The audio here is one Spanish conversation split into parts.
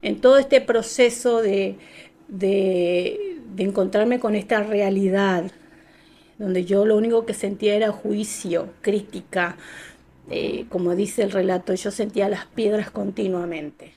En todo este proceso de encontrarme con esta realidad, donde yo lo único que sentía era juicio, crítica, como dice el relato, yo sentía las piedras continuamente.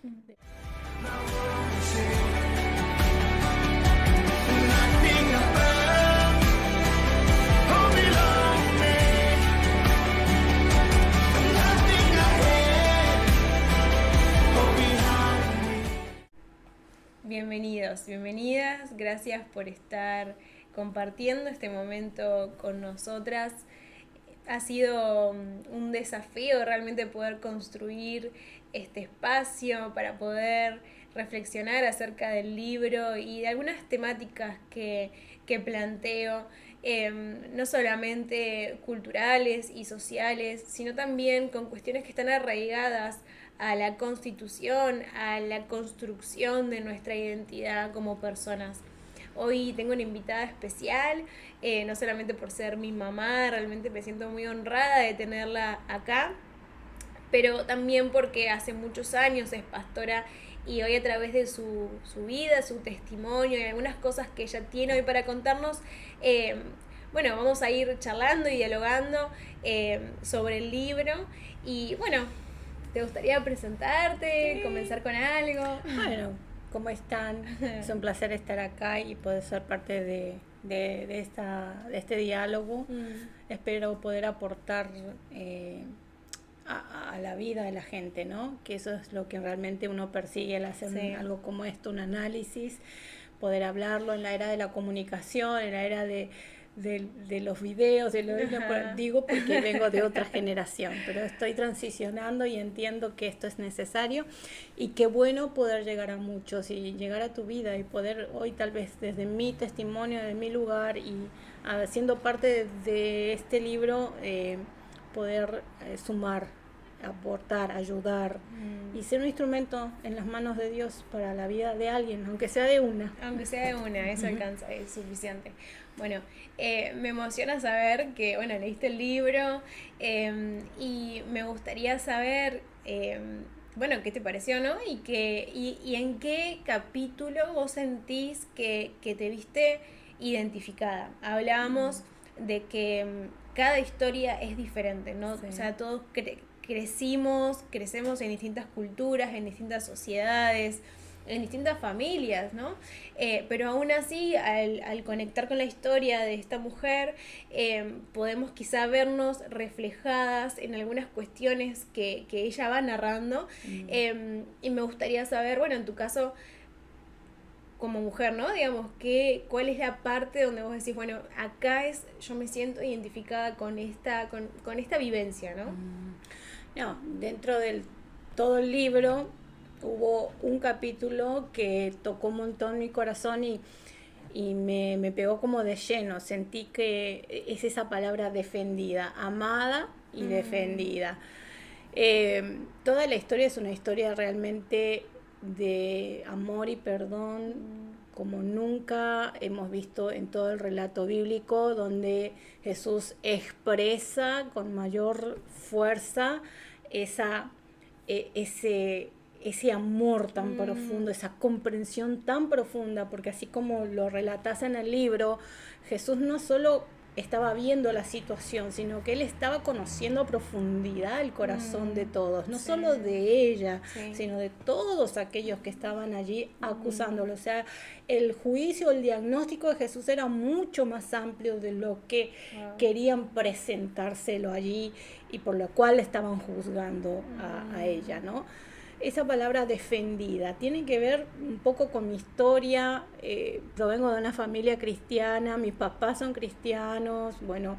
Bienvenidos, bienvenidas, gracias por estar compartiendo este momento con nosotras. Ha sido un desafío realmente poder construir este espacio para poder reflexionar acerca del libro y de algunas temáticas que planteo, no solamente culturales y sociales, sino también con cuestiones que están arraigadas a la constitución, a la construcción de nuestra identidad como personas. Hoy tengo una invitada especial, no solamente por ser mi mamá, realmente me siento muy honrada de tenerla acá, pero también porque hace muchos años es pastora y hoy a través de su vida, su testimonio y algunas cosas que ella tiene hoy para contarnos, bueno, vamos a ir charlando y dialogando sobre el libro y bueno, ¿te gustaría presentarte, Sí. comenzar con algo? Bueno, ¿cómo están? Es un placer estar acá y poder ser parte de este diálogo. Espero poder aportar a la vida de la gente, ¿no? Que eso es lo que realmente uno persigue al hacer algo como esto, un análisis, poder hablarlo en la era de la comunicación, en la era de los videos, digo porque vengo de otra generación, pero estoy transicionando y entiendo que esto es necesario y qué bueno poder llegar a muchos y llegar a tu vida y poder hoy tal vez desde mi testimonio, de mi lugar y siendo parte de este libro, poder sumar, aportar, ayudar y ser un instrumento en las manos de Dios para la vida de alguien, aunque sea de una. Aunque sea de una, eso alcanza, es suficiente. Bueno, me emociona saber que, bueno, leíste el libro y me gustaría saber, bueno, qué te pareció, ¿no? Y en qué capítulo vos sentís que te viste identificada. Hablábamos de que cada historia es diferente, ¿no? Sí. O sea, todos crecemos en distintas culturas, en distintas sociedades, en distintas familias, ¿no? Pero aún así, al conectar con la historia de esta mujer, podemos quizá vernos reflejadas en algunas cuestiones que ella va narrando. Y me gustaría saber, bueno, en tu caso, como mujer, ¿no? Digamos, ¿cuál es la parte donde vos decís, bueno, acá yo me siento identificada con esta vivencia, ¿no? No, dentro del todo el libro hubo un capítulo que tocó un montón mi corazón y me pegó como de lleno. Sentí que es esa palabra defendida, amada y defendida. Toda la historia es una historia realmente de amor y perdón como nunca hemos visto en todo el relato bíblico, donde Jesús expresa con mayor fuerza esa, ese amor tan profundo, esa comprensión tan profunda, porque así como lo relatas en el libro, Jesús no solo estaba viendo la situación, sino que él estaba conociendo a profundidad el corazón de todos, no solo de ella, sino de todos aquellos que estaban allí acusándolo. O sea, el juicio, el diagnóstico de Jesús era mucho más amplio de lo que querían presentárselo allí y por lo cual estaban juzgando a ella, ¿no? Esa palabra defendida tiene que ver un poco con mi historia. Provengo de una familia cristiana, mis papás son cristianos, bueno,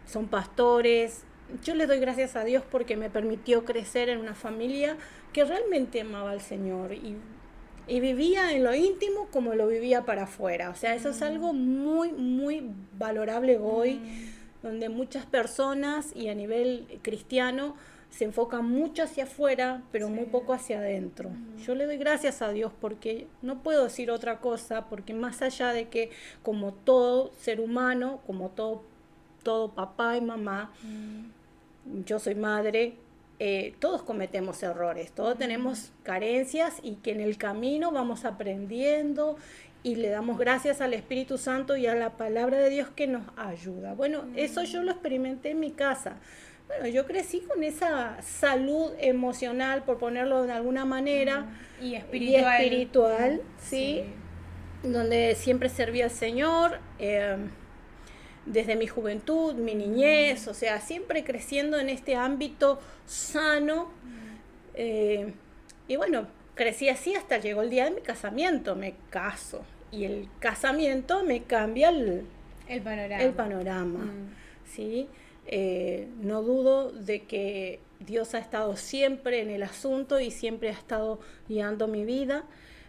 son pastores. Yo le doy gracias a Dios porque me permitió crecer en una familia que realmente amaba al Señor y vivía en lo íntimo como lo vivía para afuera. O sea, eso es algo muy, muy valorable hoy, donde muchas personas y a nivel cristiano se enfoca mucho hacia afuera, pero muy poco hacia adentro. Yo le doy gracias a Dios porque no puedo decir otra cosa, porque más allá de que como todo ser humano, como todo papá y mamá, yo soy madre, todos cometemos errores, todos tenemos carencias y que en el camino vamos aprendiendo y le damos gracias al Espíritu Santo y a la palabra de Dios que nos ayuda. Bueno, eso yo lo experimenté en mi casa. Bueno, yo crecí con esa salud emocional, por ponerlo de alguna manera, y espiritual, ¿sí? Donde siempre servía al Señor, desde mi juventud, mi niñez, o sea, siempre creciendo en este ámbito sano. Y bueno, crecí así hasta llegó el día de mi casamiento, me caso. Y el casamiento me cambia el panorama. ¿Sí? No dudo de que Dios ha estado siempre en el asunto y siempre ha estado guiando mi vida.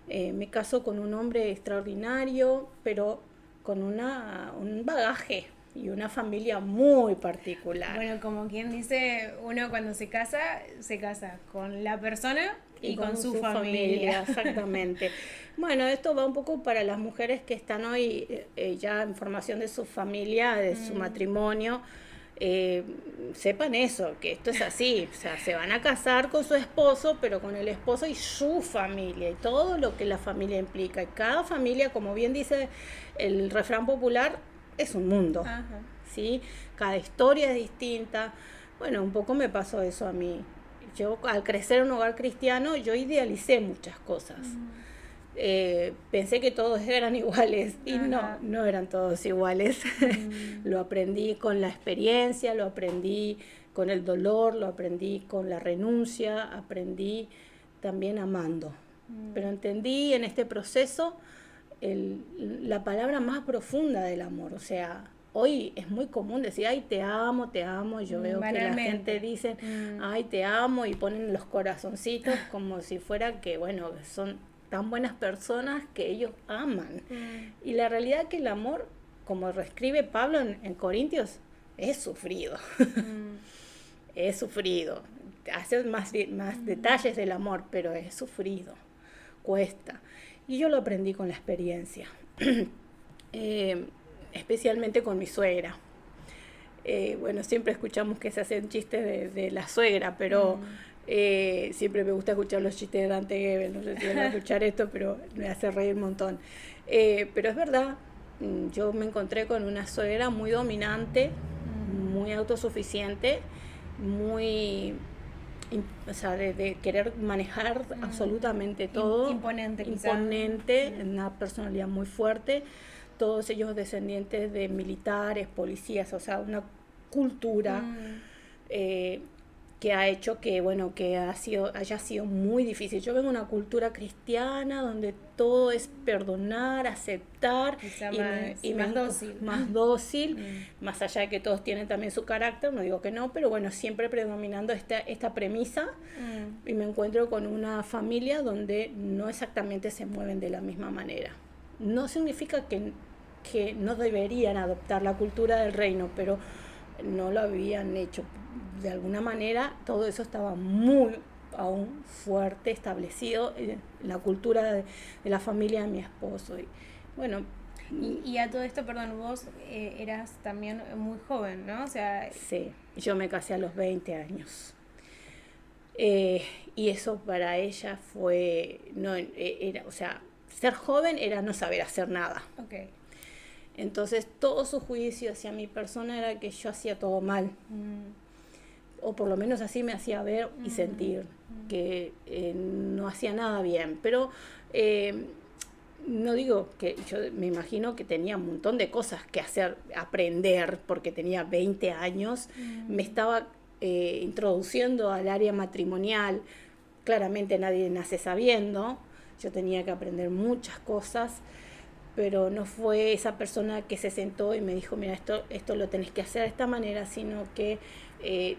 Me caso con un hombre extraordinario, pero con un bagaje y una familia muy particular. Bueno, como quien dice, uno cuando se casa con la persona y con su familia. Exactamente. Bueno, esto va un poco para las mujeres que están hoy ya en formación de su familia, de su matrimonio. Sepan eso, que esto es así, o sea, se van a casar con su esposo, pero con el esposo y su familia, y todo lo que la familia implica. Y cada familia, como bien dice el refrán popular, es un mundo. Ajá. ¿Sí? Cada historia es distinta. Bueno, un poco me pasó eso a mí. Yo, al crecer en un hogar cristiano, yo idealicé muchas cosas. Pensé que todos eran iguales y no eran todos iguales. Lo aprendí con la experiencia, lo aprendí con el dolor, lo aprendí con la renuncia, aprendí también amando. Pero entendí en este proceso la palabra más profunda del amor. O sea, hoy es muy común decir, ay, te amo, y yo veo que la gente dice, ay, te amo, y ponen los corazoncitos como si fuera que, bueno, son tan buenas personas que ellos aman. Y la realidad es que el amor, como reescribe Pablo en Corintios, es sufrido. Es sufrido. Hace más detalles del amor, pero es sufrido. Cuesta. Y yo lo aprendí con la experiencia. Especialmente con mi suegra. Bueno, siempre escuchamos que se hacen chistes de la suegra, pero siempre me gusta escuchar los chistes de Dante Gebel. No sé si van a escuchar esto, pero me hace reír un montón. Pero es verdad, yo me encontré con una suegra muy dominante, muy autosuficiente, muy... O sea, de querer manejar absolutamente todo. Imponente, una personalidad muy fuerte. Todos ellos descendientes de militares, policías, o sea, una cultura que ha hecho que, bueno, que haya sido muy difícil. Yo vengo de una cultura cristiana donde todo es perdonar, aceptar y más dócil. Más dócil, más allá de que todos tienen también su carácter, no digo que no, pero bueno, siempre predominando esta premisa. Y me encuentro con una familia donde no exactamente se mueven de la misma manera. No significa que no deberían adoptar la cultura del reino, pero no lo habían hecho. De alguna manera todo eso estaba muy aún fuerte establecido en la cultura de la familia de mi esposo. Y bueno, y a todo esto, perdón, vos eras también muy joven, ¿no? O sea, sí, yo me casé a los 20 años. Y eso para ella fue, o sea, ser joven era no saber hacer nada. Okay. Entonces todo su juicio hacia mi persona era que yo hacía todo mal. O por lo menos así me hacía ver y sentir, que no hacía nada bien. Pero no digo que, yo me imagino que tenía un montón de cosas que hacer, aprender, porque tenía 20 años, me estaba introduciendo al área matrimonial. Claramente nadie nace sabiendo, yo tenía que aprender muchas cosas, pero no fue esa persona que se sentó y me dijo, mira, esto lo tenés que hacer de esta manera, sino que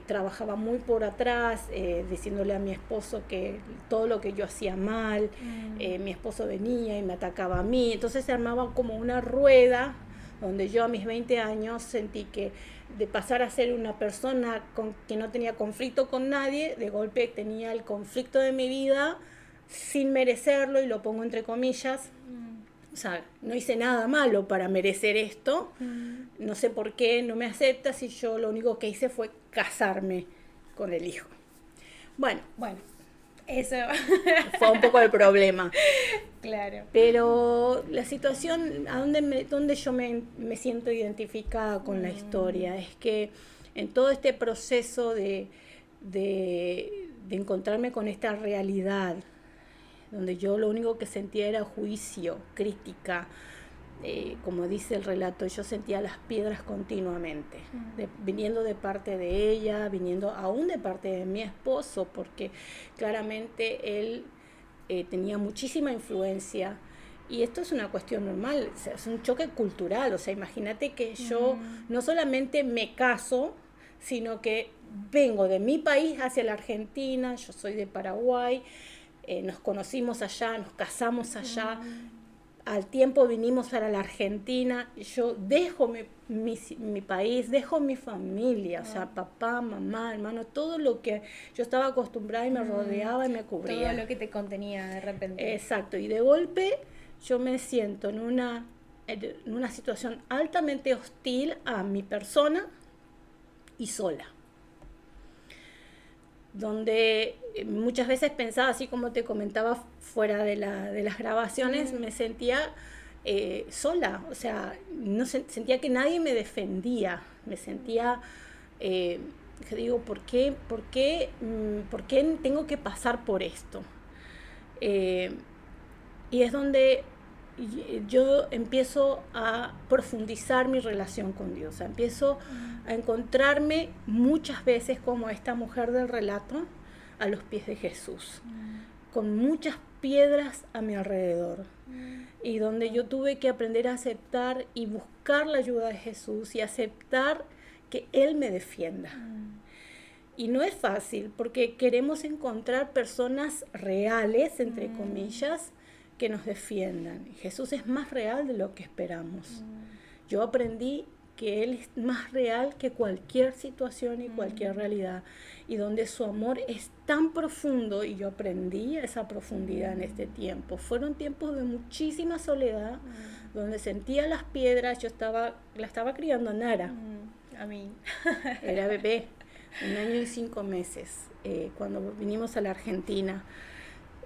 trabajaba muy por atrás, diciéndole a mi esposo que todo lo que yo hacía mal, mi esposo venía y me atacaba a mí, entonces se armaba como una rueda, donde yo a mis 20 años sentí que de pasar a ser una persona que no tenía conflicto con nadie, de golpe tenía el conflicto de mi vida sin merecerlo, y lo pongo entre comillas. O sea, no hice nada malo para merecer esto. No sé por qué no me aceptas, y yo lo único que hice fue casarme con el hijo. Bueno, eso. fue un poco el problema. Claro. Pero la situación, donde yo me siento identificada con la historia, es que en todo este proceso de encontrarme con esta realidad, donde yo lo único que sentía era juicio, crítica, como dice el relato, yo sentía las piedras continuamente, viniendo de parte de ella, viniendo aún de parte de mi esposo, porque claramente él tenía muchísima influencia. Y esto es una cuestión normal, o sea, es un choque cultural. O sea, imagínate que yo no solamente me caso, sino que vengo de mi país hacia la Argentina, yo soy de Paraguay, nos conocimos allá, nos casamos allá, al tiempo vinimos para la Argentina, yo dejo mi país, dejo mi familia, o sea, papá, mamá, hermano, todo lo que yo estaba acostumbrada y me rodeaba y me cubría. Todo lo que te contenía de repente. Exacto, y de golpe yo me siento en una situación altamente hostil a mi persona y sola. Donde muchas veces pensaba, así como te comentaba fuera de las grabaciones, me sentía sola, o sea, sentía que nadie me defendía, me sentía, que digo, ¿por qué tengo que pasar por esto? Y es donde yo empiezo a profundizar mi relación con Dios, o sea, empiezo a encontrarme muchas veces como esta mujer del relato a los pies de Jesús, con muchas piedras a mi alrededor, y donde yo tuve que aprender a aceptar y buscar la ayuda de Jesús y aceptar que Él me defienda. Y no es fácil, porque queremos encontrar personas reales, entre comillas, que nos defiendan. Jesús es más real de lo que esperamos. Yo aprendí que Él es más real que cualquier situación y cualquier realidad, y donde su amor es tan profundo, y yo aprendí esa profundidad en este tiempo. Fueron tiempos de muchísima soledad, donde sentía las piedras. La estaba criando a Nara. A mí. Era bebé, 1 año y 5 meses, cuando vinimos a la Argentina.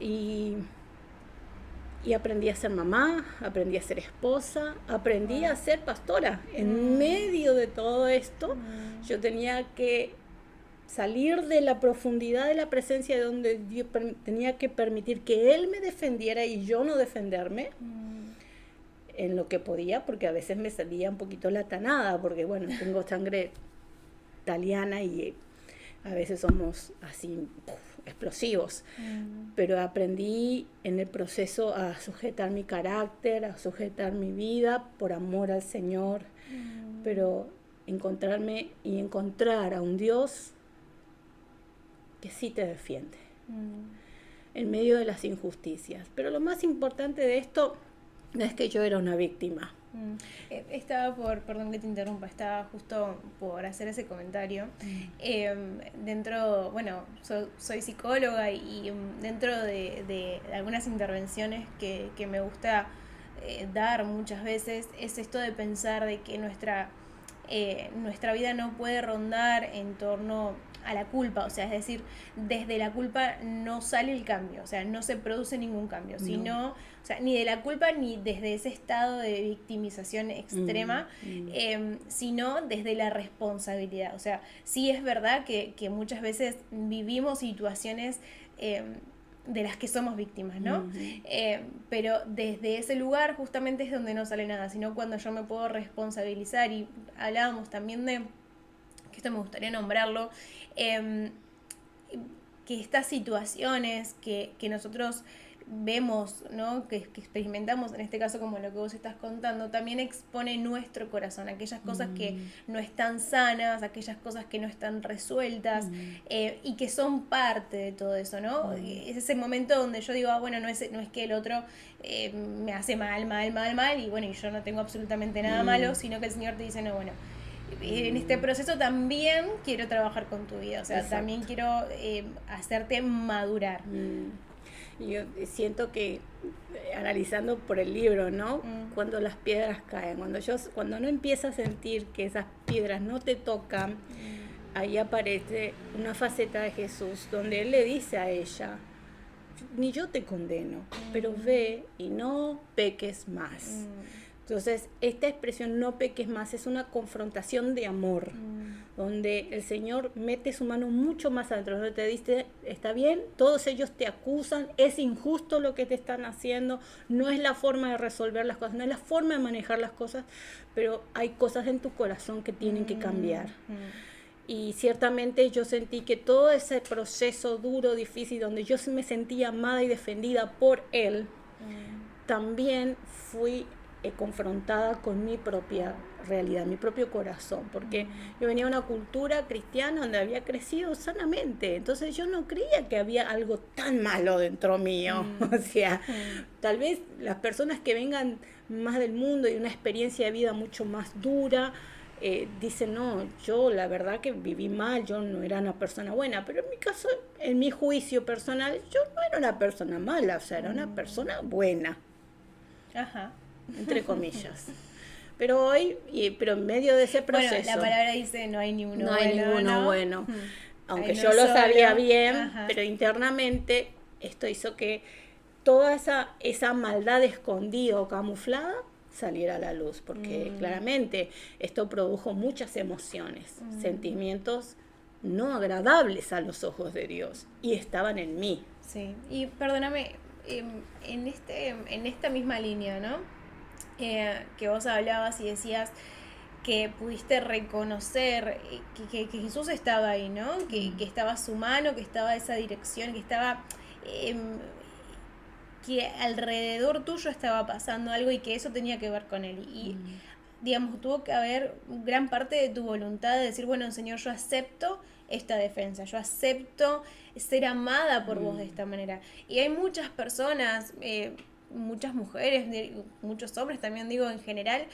Y aprendí a ser mamá, aprendí a ser esposa, aprendí a ser pastora. En medio de todo esto, yo tenía que salir de la profundidad de la presencia, de donde yo tenía que permitir que Él me defendiera y yo no defenderme en lo que podía, porque a veces me salía un poquito la tanada, porque bueno, tengo sangre italiana y a veces somos así explosivos, pero aprendí en el proceso a sujetar mi carácter, a sujetar mi vida por amor al Señor, pero encontrarme y encontrar a un Dios que sí te defiende en medio de las injusticias. Pero lo más importante de esto no es que yo era una víctima. Perdón que te interrumpa, estaba justo por hacer ese comentario. Soy psicóloga, y dentro de algunas intervenciones que me gusta dar muchas veces, es esto de pensar de que nuestra vida no puede rondar en torno a la culpa, o sea, es decir, desde la culpa no sale el cambio, o sea, no se produce ningún cambio, sino, o sea, ni de la culpa ni desde ese estado de victimización extrema, sino desde la responsabilidad. O sea, sí es verdad que muchas veces vivimos situaciones de las que somos víctimas, ¿no? Pero desde ese lugar justamente es donde no sale nada, sino cuando yo me puedo responsabilizar. Y hablábamos también de, que esto me gustaría nombrarlo, que estas situaciones que nosotros vemos, ¿no? que experimentamos, en este caso como lo que vos estás contando, también expone nuestro corazón, aquellas cosas que no están sanas, aquellas cosas que no están resueltas, y que son parte de todo eso, ¿no? Es ese momento donde yo digo, bueno, no es que el otro me hace mal, y bueno, y yo no tengo absolutamente nada malo, sino que el Señor te dice, no, bueno, en este proceso también quiero trabajar con tu vida, o sea, exacto, también quiero hacerte madurar. Yo siento que, analizando por el libro, ¿no? Cuando las piedras caen, cuando no empiezas a sentir que esas piedras no te tocan, ahí aparece una faceta de Jesús donde Él le dice a ella, ni yo te condeno, pero ve y no peques más. Entonces, esta expresión no peques más es una confrontación de amor, donde el Señor mete su mano mucho más adentro, donde te dice, está bien, todos ellos te acusan, es injusto lo que te están haciendo, no es la forma de resolver las cosas, no es la forma de manejar las cosas, pero hay cosas en tu corazón que tienen que cambiar. Y ciertamente yo sentí que todo ese proceso duro, difícil, donde yo me sentía amada y defendida por Él, también fui confrontada con mi propia realidad, mi propio corazón, porque yo venía de una cultura cristiana donde había crecido sanamente, entonces yo no creía que había algo tan malo dentro mío, o sea, tal vez las personas que vengan más del mundo y una experiencia de vida mucho más dura, dicen, no, yo la verdad que viví mal, yo no era una persona buena, pero en mi caso, en mi juicio personal, yo no era una persona mala, o sea, era una persona buena. Ajá. Entre comillas. Pero hoy, pero en medio de ese proceso... Bueno, la palabra dice no hay ninguno bueno. No hay ninguno bueno. Aunque hay yo lo sabía bien, Ajá. pero internamente esto hizo que toda esa maldad escondida o camuflada saliera a la luz. Porque claramente esto produjo muchas emociones, sentimientos no agradables a los ojos de Dios. Y estaban en mí. Sí, y perdóname, en esta misma línea, ¿no? Que vos hablabas y decías que pudiste reconocer que Jesús estaba ahí, ¿no? Que estaba su mano, que estaba esa dirección, que estaba... que alrededor tuyo estaba pasando algo y que eso tenía que ver con Él. Y, digamos, tuvo que haber gran parte de tu voluntad de decir, bueno, Señor, yo acepto esta defensa, yo acepto ser amada por vos de esta manera. Y hay muchas personas... muchas mujeres, muchos hombres también digo en general,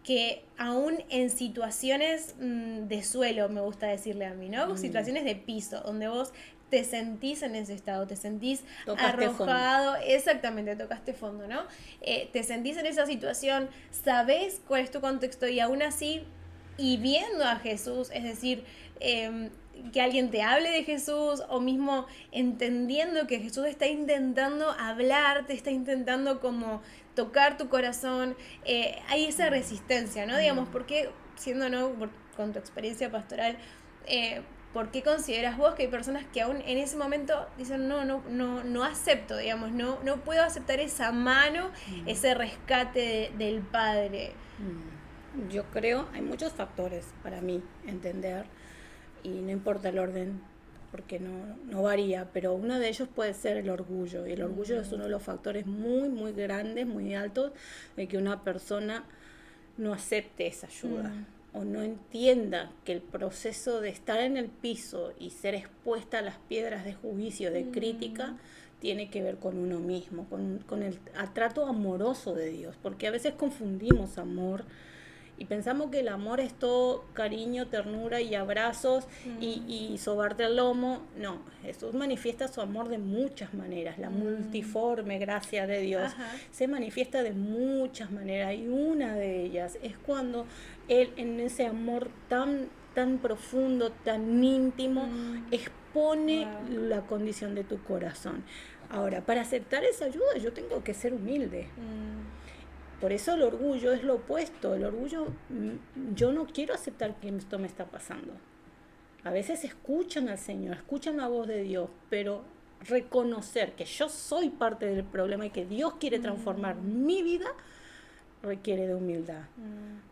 que aún en situaciones de suelo, me gusta decirle a mí, ¿no? Situaciones de piso, donde vos te sentís en ese estado, te sentís tocaste arrojado, fondo. Exactamente, tocaste fondo, ¿no? Te sentís en esa situación, sabés cuál es tu contexto y aún así, y viendo a Jesús, es decir, que alguien te hable de Jesús o mismo entendiendo que Jesús está intentando hablarte, está intentando como tocar tu corazón, hay esa resistencia, ¿no? Digamos, ¿por qué, siendo con tu experiencia pastoral, por qué consideras vos que hay personas que aún en ese momento dicen no acepto, digamos, no puedo aceptar esa mano, ese rescate del Padre? Yo creo, hay muchos factores para mí entender, y no importa el orden, porque no varía, pero uno de ellos puede ser el orgullo, y el orgullo es uno de los factores muy, muy grandes, muy altos, de que una persona no acepte esa ayuda, o no entienda que el proceso de estar en el piso y ser expuesta a las piedras de juicio, de crítica, tiene que ver con uno mismo, con el trato amoroso de Dios, porque a veces confundimos amor y pensamos que el amor es todo cariño, ternura y abrazos y sobarte el lomo. No, Jesús manifiesta su amor de muchas maneras. La multiforme gracia de Dios se manifiesta de muchas maneras, y una de ellas es cuando Él, en ese amor tan profundo, tan íntimo, expone la condición de tu corazón. Ahora, para aceptar esa ayuda yo tengo que ser humilde. Por eso el orgullo es lo opuesto. El orgullo, yo no quiero aceptar que esto me está pasando. A veces escuchan al Señor, escuchan la voz de Dios, pero reconocer que yo soy parte del problema y que Dios quiere transformar mi vida requiere de humildad.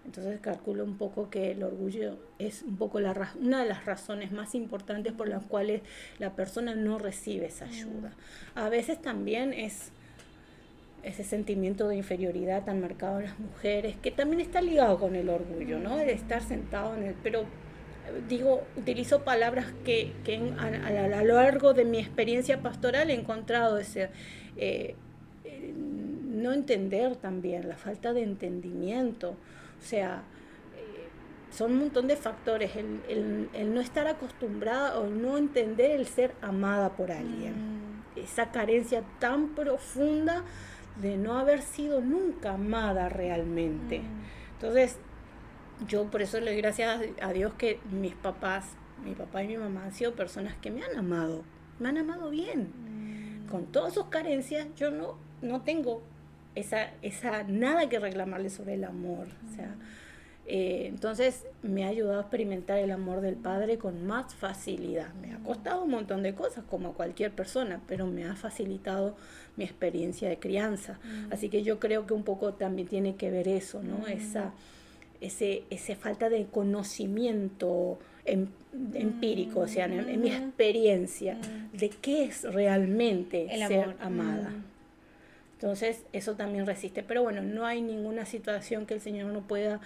Entonces calculo un poco que el orgullo es un poco una de las razones más importantes por las cuales la persona no recibe esa ayuda. A veces también es ese sentimiento de inferioridad tan marcado en las mujeres, que también está ligado con el orgullo, ¿no? De estar sentado en el... Pero utilizo palabras que a lo largo de mi experiencia pastoral he encontrado ese... no entender también, la falta de entendimiento, o sea, son un montón de factores, el no estar acostumbrada o no entender el ser amada por alguien, esa carencia tan profunda de no haber sido nunca amada realmente. Entonces, yo por eso le doy gracias a Dios que mis papás, mi papá y mi mamá han sido personas que me han amado bien. Con todas sus carencias, yo no tengo esa nada que reclamarle sobre el amor. O sea, entonces me ha ayudado a experimentar el amor del Padre con más facilidad. Me ha costado un montón de cosas, como a cualquier persona, pero me ha facilitado mi experiencia de crianza. Así que yo creo que un poco también tiene que ver eso, ¿no? Ese falta de conocimiento empírico, o sea, en mi experiencia de qué es realmente el ser amor. amada. Entonces, eso también resiste. Pero bueno, no hay ninguna situación que el Señor no pueda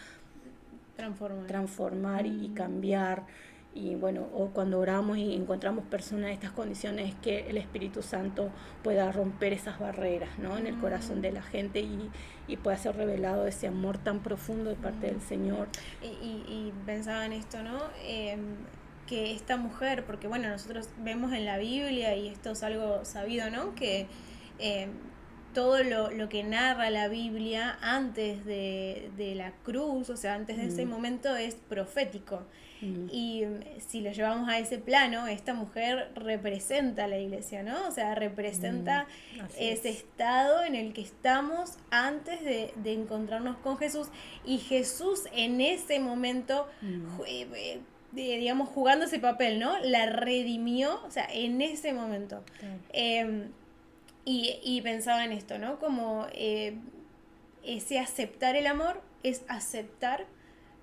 transformar y cambiar. Y bueno, o cuando oramos y encontramos personas en estas condiciones, que el Espíritu Santo pueda romper esas barreras, ¿no? En el corazón de la gente y pueda ser revelado ese amor tan profundo de parte del Señor. Y pensaba en esto, ¿no? Que esta mujer, porque bueno, nosotros vemos en la Biblia, y esto es algo sabido, ¿no? Que todo lo que narra la Biblia antes de la cruz, o sea, antes de ese momento, es profético. Y si lo llevamos a ese plano, esta mujer representa a la iglesia, ¿no? O sea, representa ese estado en el que estamos antes de encontrarnos con Jesús. Y Jesús en ese momento, digamos, jugando ese papel, ¿no? La redimió, o sea, en ese momento. Y pensaba en esto, ¿no? Como ese aceptar el amor es aceptar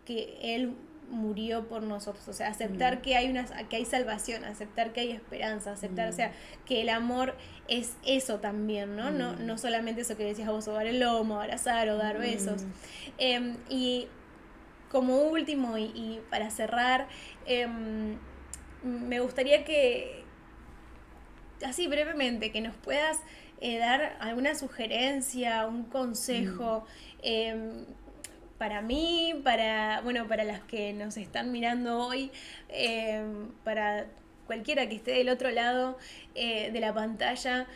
que Él murió por nosotros, o sea, aceptar que hay salvación, aceptar que hay esperanza, aceptar, o sea, que el amor es eso también, ¿no? No solamente eso que decías vos, sobar el lomo, abrazar o dar besos. Y como último, y para cerrar, me gustaría que, así brevemente, que nos puedas dar alguna sugerencia, un consejo para mí, para las que nos están mirando hoy, para cualquiera que esté del otro lado de la pantalla,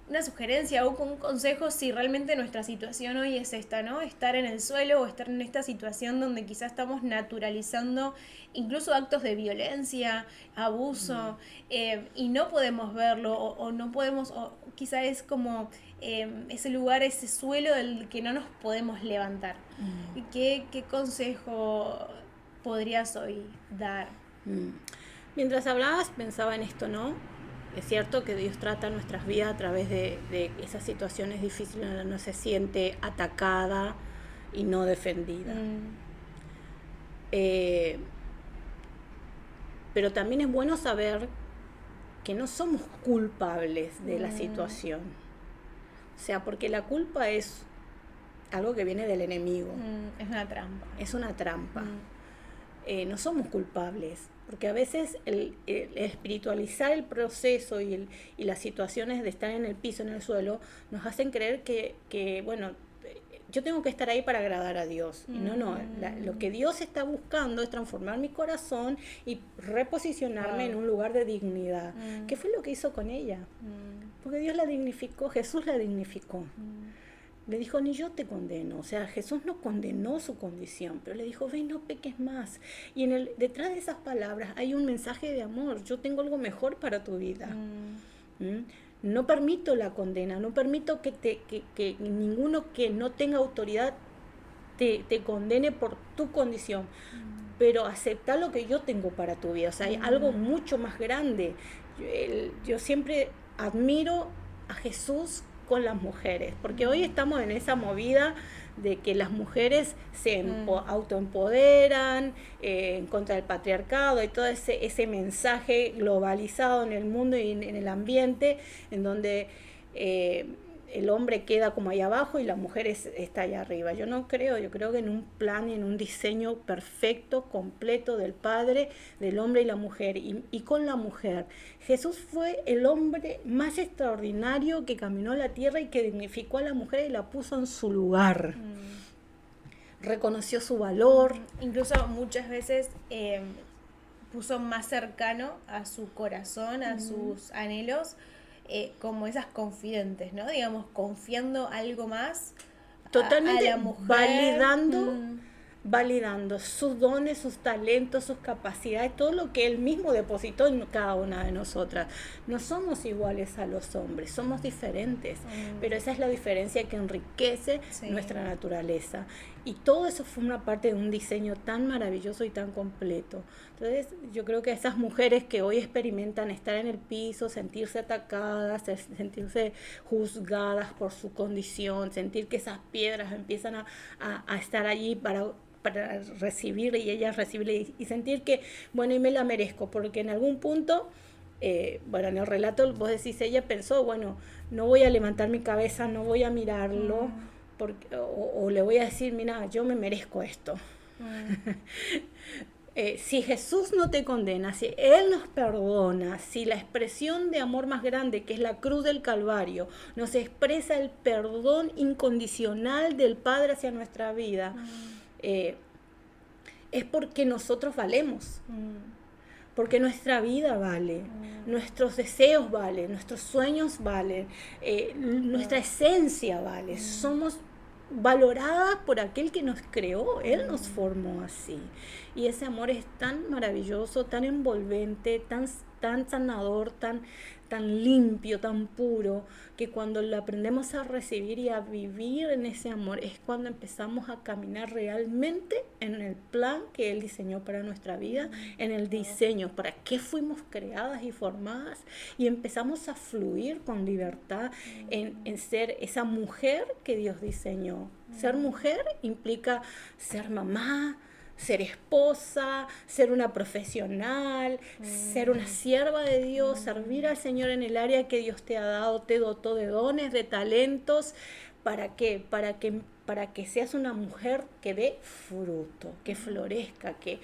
una sugerencia o un consejo si realmente nuestra situación hoy es esta, ¿no? Estar en el suelo o estar en esta situación donde quizás estamos naturalizando incluso actos de violencia, abuso, y no podemos verlo o no podemos, o quizás es como ese lugar, ese suelo del que no nos podemos levantar. ¿Qué consejo podrías hoy dar? Mientras hablabas pensaba en esto, ¿no? Es cierto que Dios trata nuestras vidas a través de esas situaciones difíciles donde uno se siente atacada y no defendida. Pero también es bueno saber que no somos culpables de la situación. O sea, porque la culpa es algo que viene del enemigo. Es una trampa. Es una trampa. No somos culpables, porque a veces el espiritualizar el proceso y las situaciones de estar en el piso, en el suelo, nos hacen creer que bueno, yo tengo que estar ahí para agradar a Dios. Y no, lo que Dios está buscando es transformar mi corazón y reposicionarme en un lugar de dignidad. ¿Qué fue lo que hizo con ella? Porque Dios la dignificó, Jesús la dignificó. Le dijo, ni yo te condeno. O sea, Jesús no condenó su condición, pero le dijo, ven, no peques más. Y detrás de esas palabras hay un mensaje de amor. Yo tengo algo mejor para tu vida. No permito la condena, no permito que ninguno que no tenga autoridad te condene por tu condición. Pero acepta lo que yo tengo para tu vida. O sea, hay algo mucho más grande. Yo siempre admiro a Jesús con las mujeres, porque hoy estamos en esa movida de que las mujeres se autoempoderan en contra del patriarcado y todo ese mensaje globalizado en el mundo y en el ambiente, en donde el hombre queda como ahí abajo y la mujer está allá arriba. Yo creo que en un plan y en un diseño perfecto, completo del Padre, del hombre y la mujer, y con la mujer. Jesús fue el hombre más extraordinario que caminó la tierra y que dignificó a la mujer y la puso en su lugar. Reconoció su valor. Incluso muchas veces puso más cercano a su corazón, a sus anhelos, como esas confidentes, ¿no? Digamos, confiando algo más totalmente a la mujer. Validando validando sus dones, sus talentos, sus capacidades, todo lo que Él mismo depositó en cada una de nosotras. No somos iguales a los hombres, somos diferentes, pero esa es la diferencia que enriquece nuestra naturaleza. Y todo eso forma parte de un diseño tan maravilloso y tan completo. Entonces, yo creo que esas mujeres que hoy experimentan estar en el piso, sentirse atacadas, sentirse juzgadas por su condición, sentir que esas piedras empiezan a estar allí para recibir y ellas recibir y sentir que, bueno, y me la merezco, porque en algún punto, bueno, en el relato vos decís, ella pensó, bueno, no voy a levantar mi cabeza, no voy a mirarlo, porque, o le voy a decir, mira, yo me merezco esto. Si Jesús no te condena, si Él nos perdona, si la expresión de amor más grande, que es la cruz del Calvario, nos expresa el perdón incondicional del Padre hacia nuestra vida, es porque nosotros valemos, porque nuestra vida vale, nuestros deseos valen, nuestros sueños valen, nuestra esencia vale, somos valoradas por aquel que nos creó, Él nos formó así, y ese amor es tan maravilloso, tan envolvente, tan sanador, tan limpio, tan puro, que cuando lo aprendemos a recibir y a vivir en ese amor, es cuando empezamos a caminar realmente en el plan que Él diseñó para nuestra vida, en el diseño, para qué fuimos creadas y formadas, y empezamos a fluir con libertad en ser esa mujer que Dios diseñó. Ser mujer implica ser mamá, ser esposa, ser una profesional, ser una sierva de Dios, servir al Señor en el área que Dios te ha dado, te dotó de dones, de talentos. ¿Para qué? Para que seas una mujer que dé fruto, que florezca, que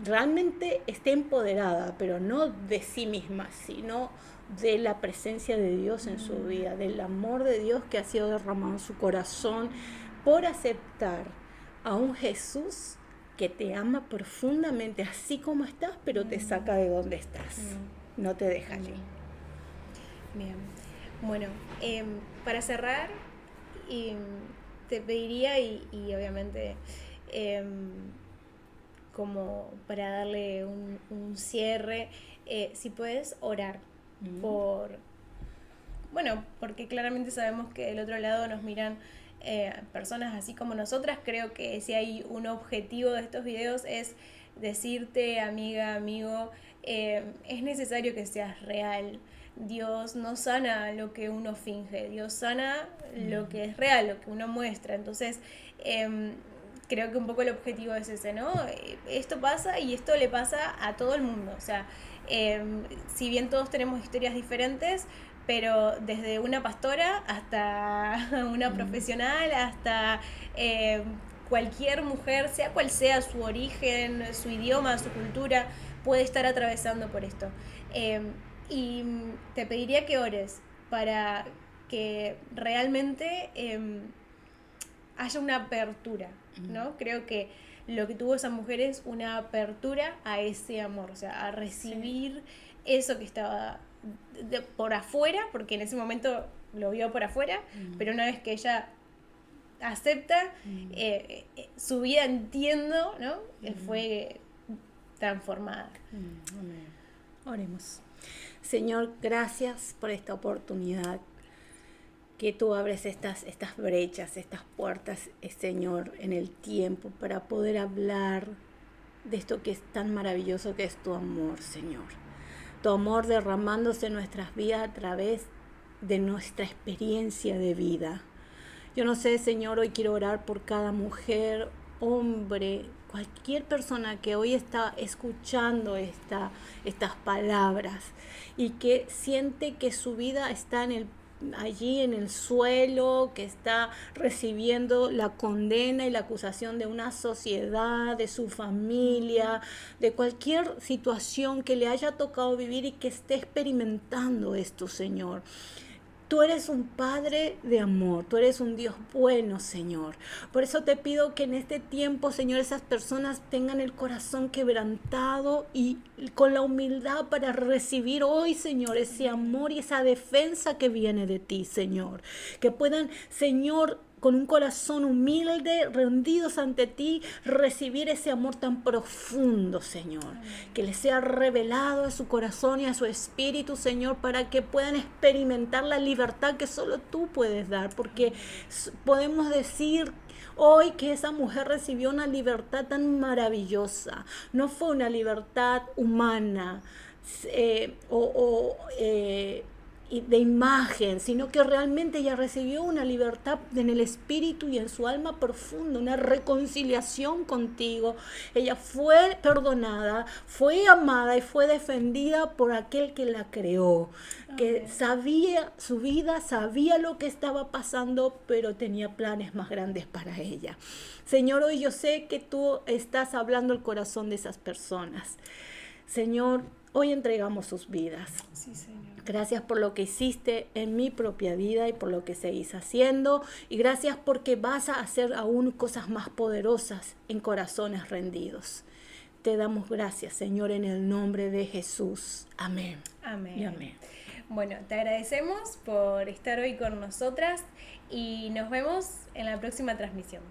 realmente esté empoderada, pero no de sí misma, sino de la presencia de Dios en su vida, del amor de Dios que ha sido derramado en su corazón, por aceptar a un Jesús que te ama profundamente, así como estás, pero te saca de donde estás, no te deja allí. Bien, bueno, para cerrar, te pediría, y obviamente como para darle un cierre, si puedes orar porque claramente sabemos que del otro lado nos miran personas así como nosotras. Creo que si hay un objetivo de estos videos es decirte, amiga, amigo, es necesario que seas real. Dios no sana lo que uno finge, Dios sana lo que es real, lo que uno muestra. Entonces, creo que un poco el objetivo es ese, ¿no? Esto pasa y esto le pasa a todo el mundo. O sea, si bien todos tenemos historias diferentes, pero desde una pastora hasta una profesional, hasta cualquier mujer, sea cual sea su origen, su idioma, su cultura, puede estar atravesando por esto. Y te pediría que ores para que realmente haya una apertura, ¿no? Creo que lo que tuvo esa mujer es una apertura a ese amor, o sea, a recibir eso que estaba por afuera, porque en ese momento lo vio por afuera, pero una vez que ella acepta, su vida, entiendo, ¿no? Fue transformada. Oremos. Señor, gracias por esta oportunidad que tú abres estas brechas, estas puertas, Señor, en el tiempo para poder hablar de esto que es tan maravilloso, que es tu amor, Señor. Tu amor derramándose en nuestras vidas a través de nuestra experiencia de vida. Yo no sé, Señor, hoy quiero orar por cada mujer, hombre, cualquier persona que hoy está escuchando estas palabras y que siente que su vida está allí en el suelo, que está recibiendo la condena y la acusación de una sociedad, de su familia, de cualquier situación que le haya tocado vivir y que esté experimentando esto, Señor. Tú eres un Padre de amor, tú eres un Dios bueno, Señor. Por eso te pido que en este tiempo, Señor, esas personas tengan el corazón quebrantado y con la humildad para recibir hoy, Señor, ese amor y esa defensa que viene de ti, Señor. Que puedan, Señor, con un corazón humilde, rendidos ante ti, recibir ese amor tan profundo, Señor. Que les sea revelado a su corazón y a su espíritu, Señor, para que puedan experimentar la libertad que solo tú puedes dar, porque podemos decir hoy que esa mujer recibió una libertad tan maravillosa. No fue una libertad humana y de imagen, sino que realmente ella recibió una libertad en el espíritu y en su alma profunda, una reconciliación contigo. Ella fue perdonada, fue amada y fue defendida por aquel que la creó, que sabía su vida, sabía lo que estaba pasando, pero tenía planes más grandes para ella. Señor, hoy yo sé que tú estás hablando el corazón de esas personas. Señor, hoy entregamos sus vidas. Sí, Señor. Gracias por lo que hiciste en mi propia vida y por lo que seguís haciendo. Y gracias porque vas a hacer aún cosas más poderosas en corazones rendidos. Te damos gracias, Señor, en el nombre de Jesús. Amén. Amén. Y amén. Bueno, te agradecemos por estar hoy con nosotras y nos vemos en la próxima transmisión.